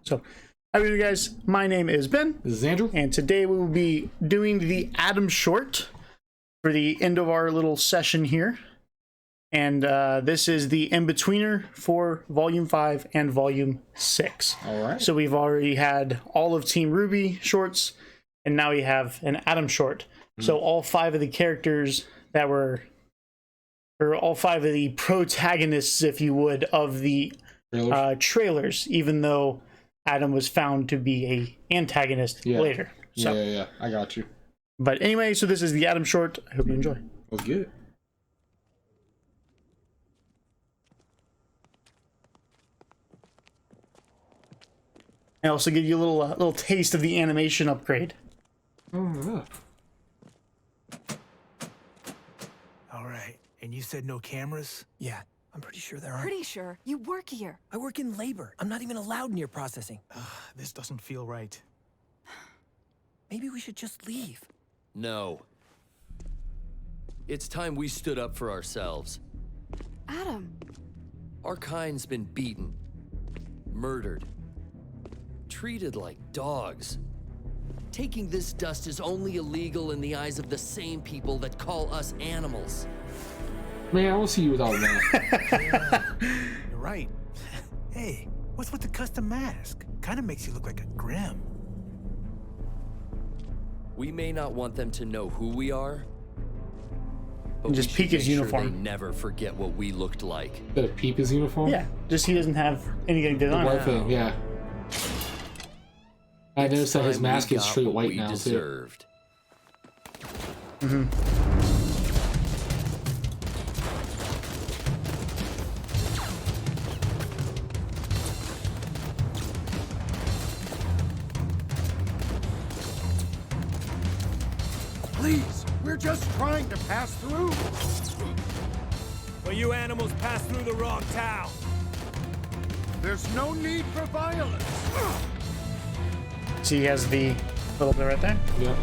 So, how are you guys? My name is Ben. This is Andrew. And today we will be doing the Adam short for the end of our little session here. And this is the in-betweener for Volume 5 and Volume 6. All right. So we've already had all of Team RWBY shorts, and now we have an Adam short. So all 5 of the characters that were, or all 5 of the protagonists, if you would, of the trailers, even though Adam was found to be a antagonist later. So, yeah, I got you. But anyway, so this is the Adam short. I hope you enjoy. Let's get it. I also give you a little taste of the animation upgrade. Oh, yeah. All right. And you said no cameras? Yeah, I'm pretty sure there aren't. Pretty sure. You work here. I work in labor. I'm not even allowed near processing. This doesn't feel right. Maybe we should just leave. No. It's time we stood up for ourselves. Adam. Our kind's been beaten, murdered, treated like dogs. Taking this dust is only illegal in the eyes of the same people that call us animals. Man, I want to see you without a mask. You're right. Hey, what's with the custom mask? Kind of makes you look like a Grim. We may not want them to know who we are, but Just we peek should his make sure uniform. they never forget what we looked like. Did it peep his uniform? Yeah, just he doesn't have anything to The on white it. thing, yeah. I noticed that his Time mask we is got straight what white we now, deserved. Please, we're just trying to pass through. Well, you animals passed through the wrong town. There's no need for violence. See, he has the little bit right there. too. Yeah.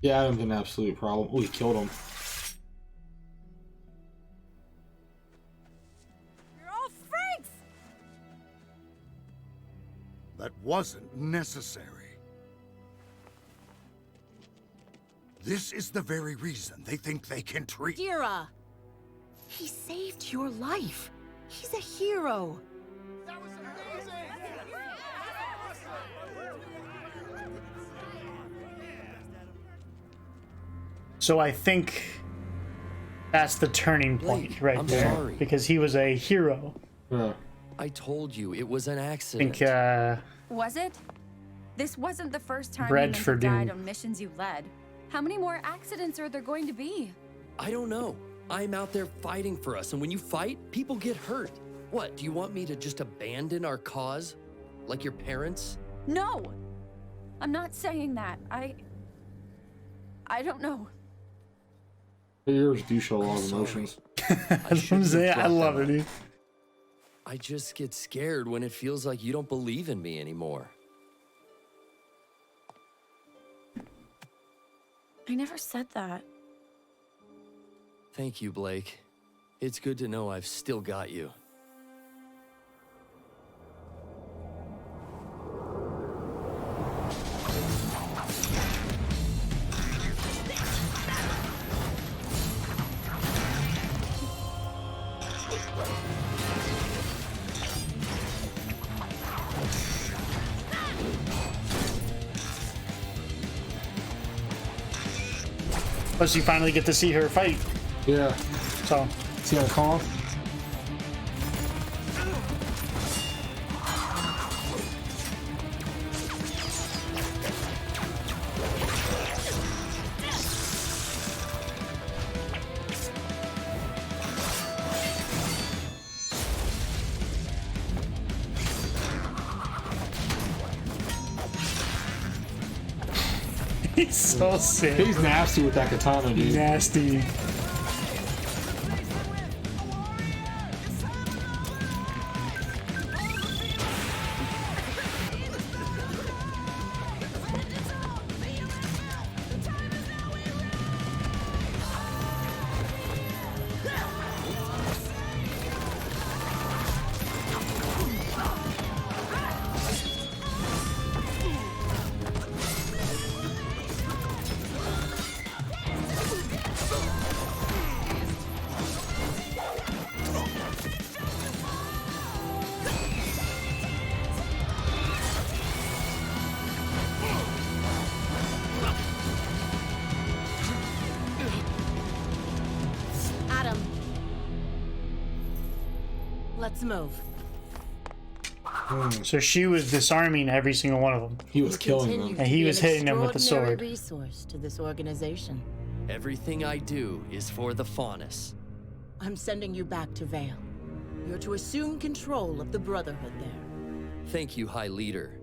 Yeah, Adam's an absolute problem. Oh, he killed him. You're all freaks! That wasn't necessary. This is the very reason they think they can treat... Gira! He saved your life. He's a hero. So I think that's the turning point Blake, right I'm there. sorry. Because he was a hero. Yeah. I told you it was an I accident. think, Was it? This wasn't the first time Bred you men for have died doom. on missions you led. How many more accidents are there going to be? I don't know. I'm out there fighting for us, and when you fight, people get hurt. What, do you want me to just abandon our cause? Like your parents? No! I'm not saying that. I don't know. Yours do show a lot of sorry. emotions. that's what I'm shouldn't saying. have I brought love that it, dude. up. I just get scared when it feels like you don't believe in me anymore. I never said that. Thank you, Blake. It's good to know I've still got you. Plus, you finally get to see her fight. Yeah. So, See how calm? He's so sick. He's nasty with that katana, dude. Nasty. Adam. Let's move. So she was disarming every single one of them. He was killing them. And he was hitting them with the sword. Resource to this organization. Everything I do is for the Faunus. I'm sending you back to Vale. You're to assume control of the Brotherhood there. Thank you, High Leader.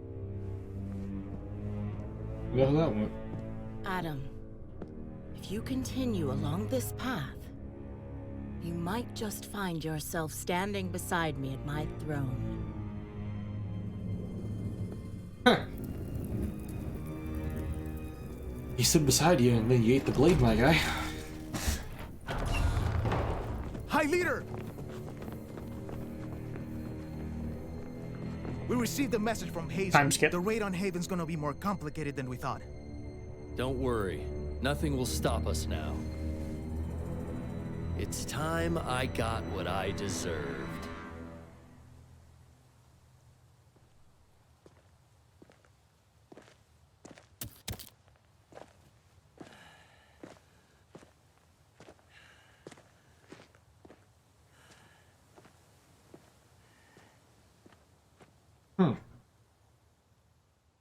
You know how that went. Adam, if you continue along this path, you might just find yourself standing beside me at my throne. He stood beside you and then you ate the blade, my guy. High Leader! We received a message from Hazen. Time skip. The raid on Haven's gonna be more complicated than we thought. Don't worry. Nothing will stop us now. It's time I got what I deserved.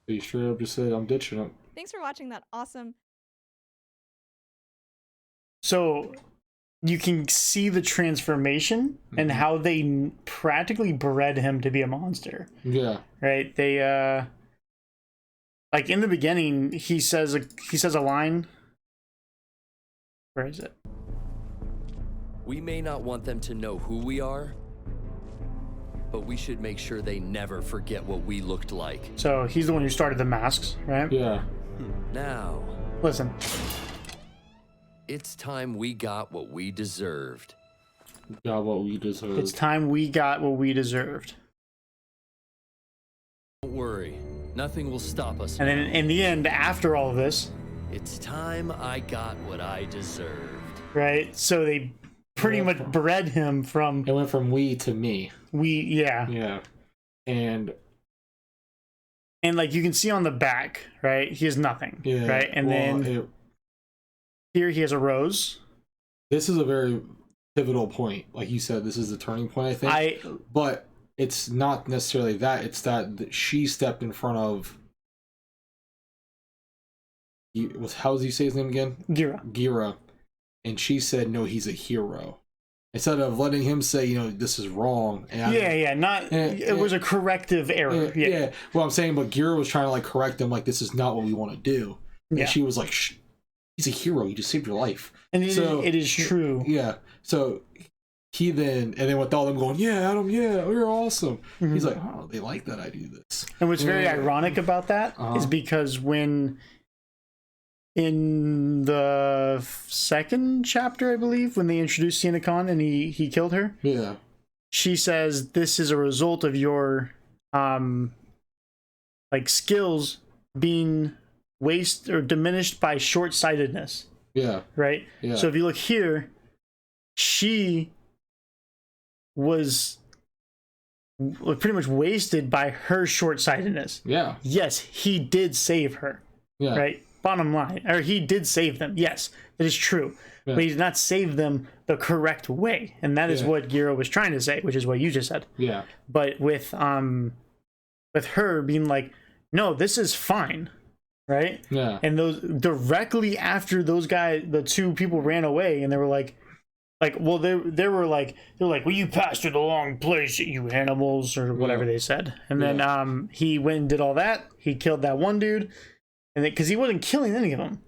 So you straight up just said, I'm ditching it. Thanks for watching that awesome. So you can see the transformation and how they practically bred him to be a monster. Yeah. Right? They like in the beginning he says a line. Where is it? We may not want them to know who we are, but we should make sure they never forget what we looked like. So he's the one who started the masks, right? Yeah. Now, Listen. it's time we got what we deserved. Got what we deserved. It's time we got what we deserved. Don't worry. Nothing will stop us And now. then in the end, after all of this, It's time I got what I deserved. right? So they pretty much bred him from It went from we to me. yeah. Yeah. And like you can see on the back, right? He has nothing, yeah. right? And well, then here he has a rose. this is a very pivotal point. Like you said, this is the turning point, I think. But it's not necessarily that. It's that she stepped in front of. How does he say his name again? Gira. And she said, no, he's a hero. Instead of letting him say, you know, this is wrong. And it was a corrective error. Yeah. Well, I'm saying, but Gira was trying to like correct him, like, this is not what we want to do. And she was like, shh, he's a hero. He just saved your life. And it is true. Yeah. So he then with all them going, yeah, Adam, yeah, you're awesome. He's like, oh, they like that I do this. And what's very ironic about that is because when in the second chapter, I believe, when they introduced Sienna Khan and he killed her, she says this is a result of your like skills being waste or diminished by short-sightedness. Yeah. Right? Yeah. So if you look here, she was pretty much wasted by her short-sightedness. Yeah. Yes, he did save her. Yeah. Right? Bottom line. Or he did save them. Yes, that is true. Yeah. But he did not save them the correct way. And that is what Gira was trying to say, which is what you just said. Yeah. But with her being like, no, this is fine. Right? Yeah. And those directly after those guys, the two people ran away, and they were like, well, they were like, well, you passed through the wrong place, you animals, or whatever they said. And then he went and did all that. He killed that one dude, and because he wasn't killing any of them,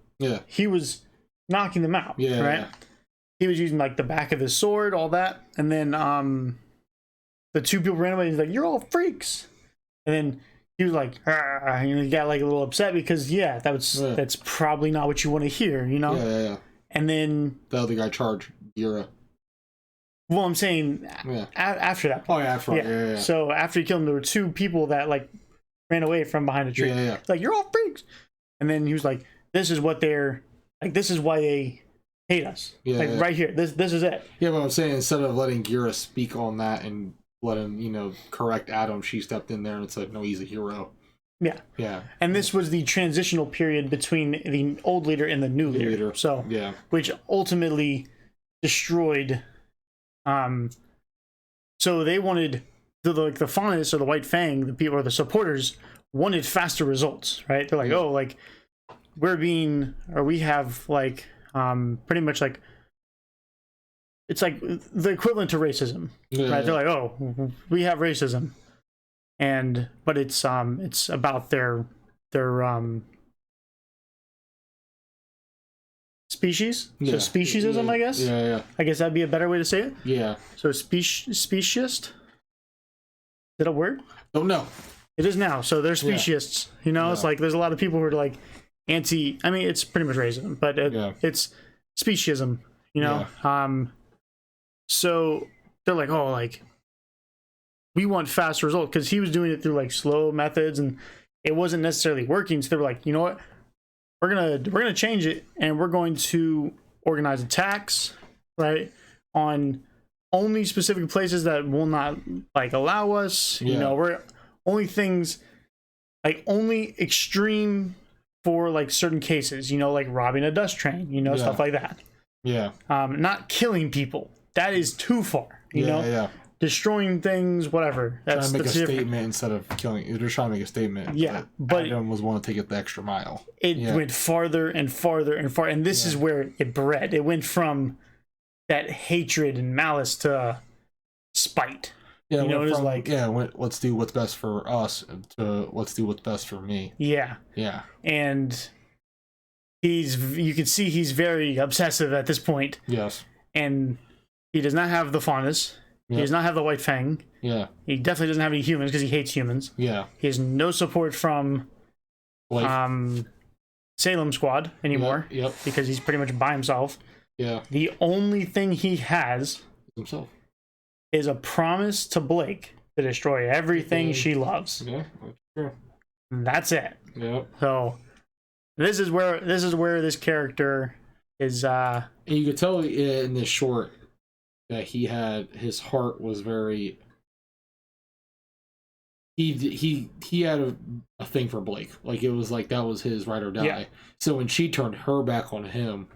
he was knocking them out. Right. He was using like the back of his sword, all that, and then the two people ran away. He's like, "You're all freaks," and then he was like, he got like a little upset because that's probably not what you want to hear, you know. Yeah. And then the other guy charged Gira. Well, I'm saying after that. Oh yeah, yeah. So after he killed him, there were two people that like ran away from behind a tree. Yeah. It's like, "You're all freaks," and then he was like, "This is what they're like. This is why they hate us. Right here. This is it." Yeah, but I'm saying instead of letting Gira speak on that and let him, correct Adam, she stepped in there and said, "No, he's a hero." Yeah. And this was the transitional period between the old leader and the new leader. So which ultimately destroyed. So they wanted the Faunus or the White Fang, the people or the supporters wanted faster results, right? They're like, "Oh, like we have like pretty much like it's like the equivalent to racism, right? They're like, "Oh, we have racism," but it's about their species, so speciesism, I guess. I guess that'd be a better way to say it. So speciesist, is that a word? Oh no, it is now. So they're speciesists. It's like there's a lot of people who are like anti. I mean, it's pretty much racism, but it's speciesism. So they're like, "Oh, like we want fast results," because he was doing it through like slow methods and it wasn't necessarily working. So they were like, "You know what? We're gonna change it, and we're going to organize attacks, right, on only specific places that will not like allow us. We're only things like only extreme for like certain cases. Like robbing a dust train. Stuff like that. Not killing people. That is too far. Destroying things, whatever. That's trying to make a statement instead of killing. They're trying to make a statement. But Adam was want to take it the extra mile. It went farther and farther and farther, and this is where it bred. It went from that hatred and malice to spite. It was like let's do what's best for us to let's do what's best for me. And you can see he's very obsessive at this point. And he does not have the Faunus. He does not have the White Fang. He definitely doesn't have any humans because he hates humans. He has no support from Salem Squad anymore. Because he's pretty much by himself. The only thing he has himself is a promise to Blake to destroy everything she loves. That's it. So this is where this character is. And you could tell in this short that his heart was very. He had a thing for Blake. Like it was like that was his ride or die. So when she turned her back on him,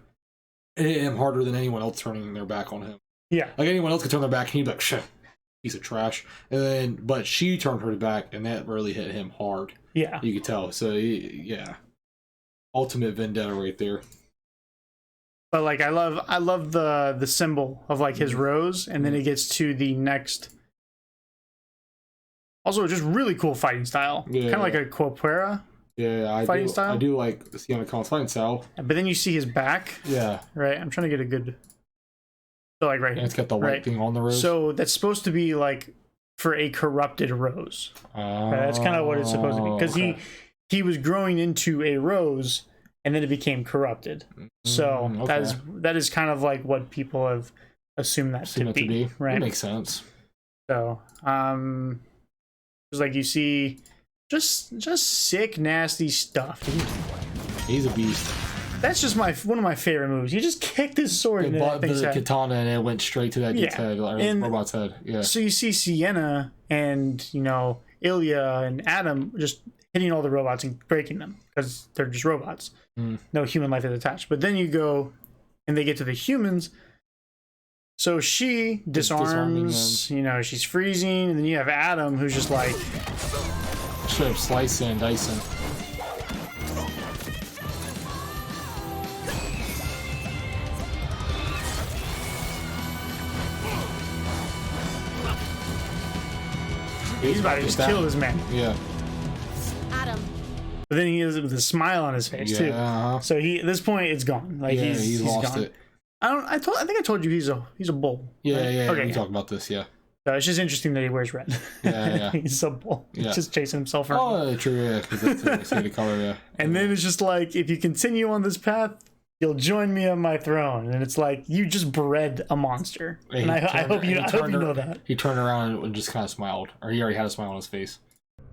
it hit him harder than anyone else turning their back on him. Like anyone else could turn their back and he'd be like, "Shit, piece of trash." But she turned her back and that really hit him hard. You could tell. So ultimate vendetta right there. But like I love the symbol of like his rose, and then it gets to the next. Also, just really cool fighting style. Kind of like a Corpora. Fighting style. I do like the Sienna Collins fighting style. But then you see his back. Right. I'm trying to get a good. So like right here. And it's got the white thing on the rose. So that's supposed to be like for a corrupted rose. Right? That's kind of what it's supposed to be because he was growing into a rose. And then it became corrupted. So that is kind of like what people have assumed that to be. Right. That makes sense. So it's like you see just sick, nasty stuff. He's a beast. That's just one of my favorite moves. You just kicked his sword and the katana and it went straight to that dude's head, or robot's head. So you see Sienna and Ilya and Adam just hitting all the robots and breaking them because they're just robots. No human life is attached. But then you go and they get to the humans. So she disarms, she's freezing, and then you have Adam who's just like straight up slicing and dicing. He's about to just kill this man. Adam, But then he is with a smile on his face too. So he at this point it's gone. Like he's lost gone. it. I think I told you he's a bull. Yeah, right? yeah. Okay, We talked about this. Yeah. So it's just interesting that he wears red. Yeah. He's a bull. He's just chasing himself around. Oh, true. Yeah, because that's the color. Yeah. And then it's just like, if you continue on this path, you'll join me on my throne. And it's like, you just bred a monster. And I hope you know that. He turned around and just kind of smiled, or he already had a smile on his face.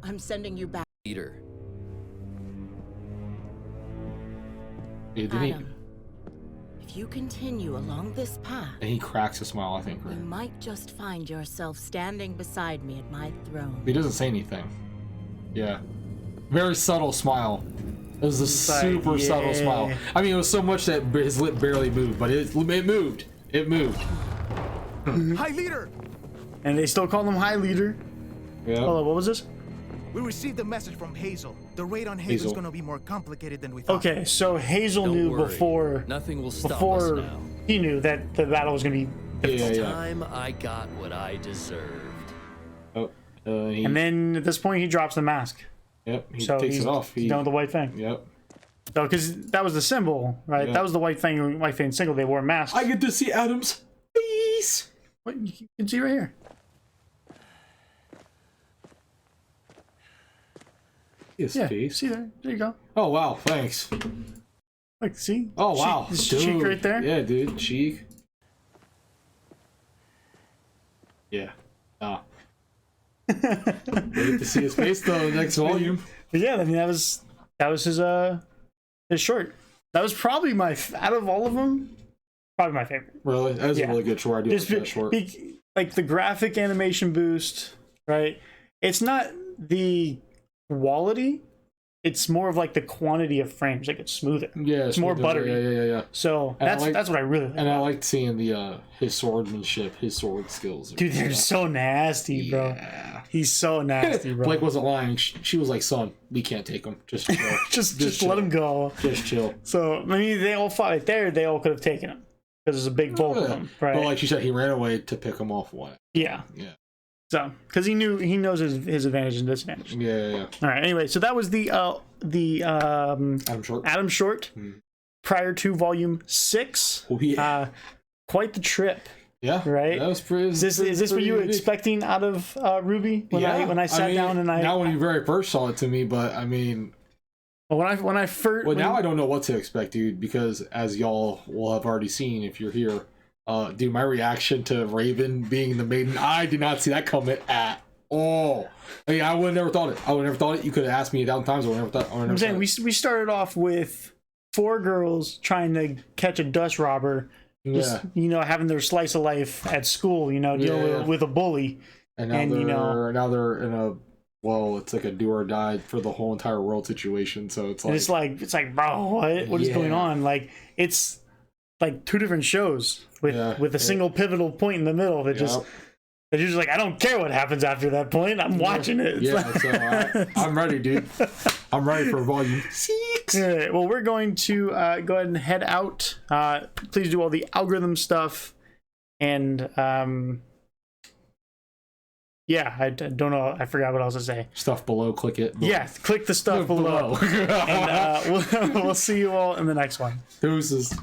I'm sending you back. Leader. Adam, if you continue along this path, and he cracks a smile, I think. You might just find yourself standing beside me at my throne. He doesn't say anything. Yeah. Very subtle smile. It was a super subtle smile. I mean, it was so much that his lip barely moved, but it moved. It moved. High Leader! And they still call him High Leader. Yeah. Hold on, what was this? We received a message from Hazel. The raid on Hazel's gonna be more complicated than we thought. Okay, so Hazel Don't knew worry. before. Nothing will stop before us now. he knew that the battle was gonna be. It's time I got what I deserved. Oh, and then at this point, he drops the mask. Yep. He so takes it off. He's done with the white thing. Yep. So, because that was the symbol, right? Yeah. That was the white thing symbol. They wore masks. I get to see Adam's face. What you can see right here. His face. See there. There you go. Oh wow! Thanks. Like, see? Oh wow! His cheek right there. Yeah, dude, cheek. Yeah. Wait to see his face though. Next volume. But yeah, I mean that was his short. That was probably out of all of them, probably my favorite. Really, that was a really good short. I do like that short. Like the graphic animation boost, right? It's not the quality, it's more of like the quantity of frames. Like it's smoother. Yeah, it's more buttery. Yeah. So that's what I really like. And I liked seeing the his swordsmanship, his sword skills. Dude, they're so nasty, bro. Yeah. He's so nasty, bro. Blake wasn't lying. She was like, "Son, we can't take him. Just chill. just let him go. Just chill." So I mean, they all fought right there. They all could have taken him because there's a big bulk of them, right? But like she said, he ran away to pick him off. What? Yeah. So, because he knows his advantage and disadvantage. Yeah. All right. Anyway, so that was the Adam Short prior to Volume 6. Oh, yeah. Quite the trip. Yeah. Right. That was pretty. Is this what you were expecting out of RWBY when I sat down and not when you very first saw it to me, but I mean. When I first. Well, now I don't know what to expect, dude, because as y'all will have already seen if you're here. Dude, my reaction to Raven being the maiden, I did not see that coming at all. I mean, I would have never thought it. I would have never thought it. You could have asked me 1,000 times. I would have never thought. I'm saying we started off with 4 girls trying to catch a dust robber, just having their slice of life at school, dealing with a bully, and now they're in a it's like a do or die for the whole entire world situation. So it's like bro, what is going on? Like it's like 2 different shows with a single pivotal point in the middle that just you're just like, I don't care what happens after that point. I'm watching it. So I'm ready, dude. I'm ready for Volume 6. All right, well, we're going to go ahead and head out. Please do all the algorithm stuff, and I don't know. I forgot what else to say. Stuff below. Click it. Yeah, click the stuff below. And we'll see you all in the next one. Deuces.